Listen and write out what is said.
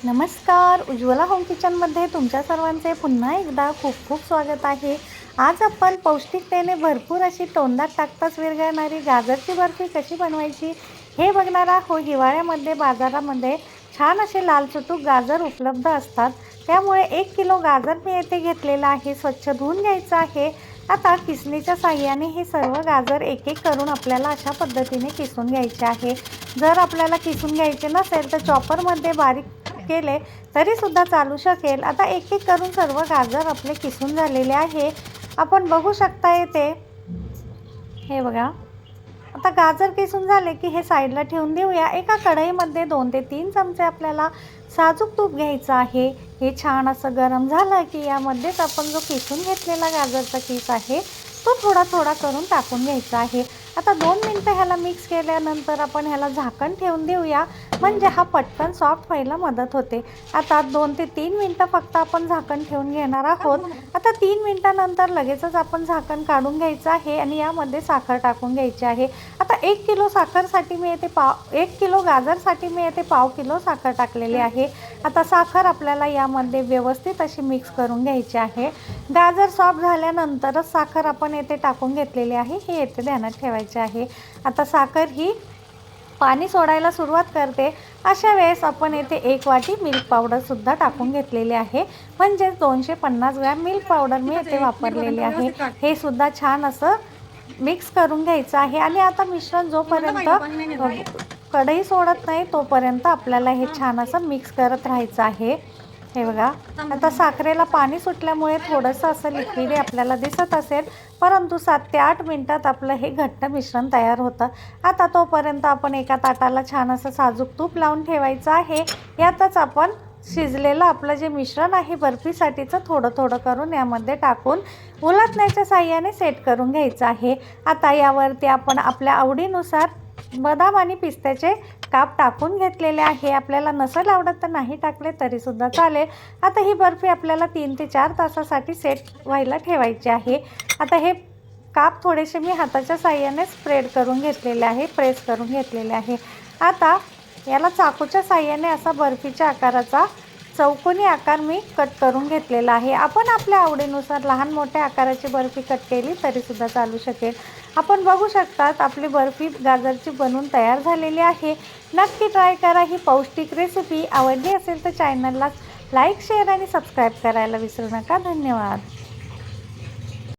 नमस्कार, उज्ज्वला होम किचनमध्ये तुमच्या सर्वांचे पुन्हा एकदा खूप खूप स्वागत आहे। आज आपण पौष्टिकतेने भरपूर अशी तोंडात टाकताच विरघळणारी गाजरची बर्फी कशी बनवायची हे बघणार आहोत। हिवाळ्यामध्ये बाजारामध्ये छान असे लालचुटूक गाजर उपलब्ध असतात, त्यामुळे 1 किलो गाजर मी येथे घेतलेला आहे। स्वच्छ धुवून घ्यायचं आहे। आता किसणीच्या साहाय्याने हे सर्व गाजर एक एक करून आपल्याला अशा पद्धतीने किसून घ्यायचे आहे। जर आपल्याला किसून घ्यायचे नसेल तर चॉपरमध्ये बारीक केले तरी सुद्धा चालू शकेल। आता एक एक करून सर्व गाजर आपले किसून झालेले आहे, आपण बघू शकता येते। हे बघा, आता गाजर किसून झाले की हे साईडला ठेवून देऊया। एका कढईमध्ये 2 ते 3 चमचे आपल्याला साजूक तूप घ्यायचं आहे। हे छान असं गरम झालं की यामध्येच आपण जो किसून घेतलेला गाजरचा किस आहे तो थोडा थोडा करून टाकून घ्यायचा आहे। आता 2 मिनिटं ह्याला मिक्स केल्यानंतर आपण ह्याला झाकण ठेवून देऊया, म्हणजे हा पटकन सॉफ्ट व्हायला मदत होते। आता 2 ते 3 मिनिटं फक्त आपण झाकण ठेवून घेणार आहोत। आता 3 मिनिटानंतर लगेचच आपण झाकण काढून घ्यायचं आहे आणि यामध्ये साखर टाकून घ्यायची आहे। आता 1 किलो साखरसाठी मी येथे 1 किलो गाजरसाठी मी येथे पाव किलो साखर टाकलेली आहे। आता साखर आपल्याला यामध्ये व्यवस्थित अशी मिक्स करून घ्यायची आहे। गाजर सॉफ्ट झाल्यानंतरच साखर आपण येथे टाकून घेतलेली आहे, हे येथे ध्यानात ठेवायचे आहे। आता साखर ही पाणी सोडायला सुरुवात करते, अशा वेळेस आपण येथे 1 वाटी मिल्क पावडरसुद्धा टाकून घेतलेली आहे, म्हणजे 250 ग्रॅम मिल्क पावडर मी येथे वापरलेली आहे। हे सुद्धा छान असं मिक्स करून घ्यायचं आहे आणि आता मिश्रण जोपर्यंत कढई सोडत नाही तोपर्यंत आपल्याला हे छान असं मिक्स करत राहायचं आहे। हे बघा, आता साखरेला पाणी सुटल्यामुळे थोडंसं असं लिक्विड आपल्याला दिसत असेल, परंतु 7 ते 8 मिनिटात आपलं हे घट्ट मिश्रण तयार होतं। आता तोपर्यंत आपण एका ताटाला छान असं साजूक तूप लावून ठेवायचं आहे। यातच आपण शिजलेलं आपलं जे मिश्रण आहे बर्फीसाठीचं थोडं थोडं करून यामध्ये टाकून उलटण्याच्या साहाय्याने सेट करून घ्यायचं आहे। आता यावरती आपण आपल्या आवडीनुसार बदाम आणि पिस्त्याचे काप टाकून घेतलेले आहे। आपल्याला नसेल आवडत तर नाही टाकले तरी सुद्धा चालेल। आता ही बर्फी आपल्याला 3 ते 4 तासासाठी सेट व्हायला ठेवायची आहे। आता हे काप थोडेसे मी हाताच्या साहाय्याने स्प्रेड करून घेतलेले आहे, प्रेस करून घेतलेले आहे। आता याला चाकूच्या साहाय्याने असा बर्फीच्या आकाराचा चौकोनी आकार मी कट करून घेतलेला आहे। आपण आपल्या आवडीनुसार लहान मोठ्या आकाराची बर्फी कट केली तरी सुद्धा चालू शकेल। आपण बघू शकतात आपली बर्फी गाजरची बनून तयार झालेली आहे। नक्की ट्राय करा ही पौष्टिक रेसिपी। आवडली असेल तर चॅनलला लाईक, शेअर आणि सबस्क्राईब करायला विसरू नका। धन्यवाद।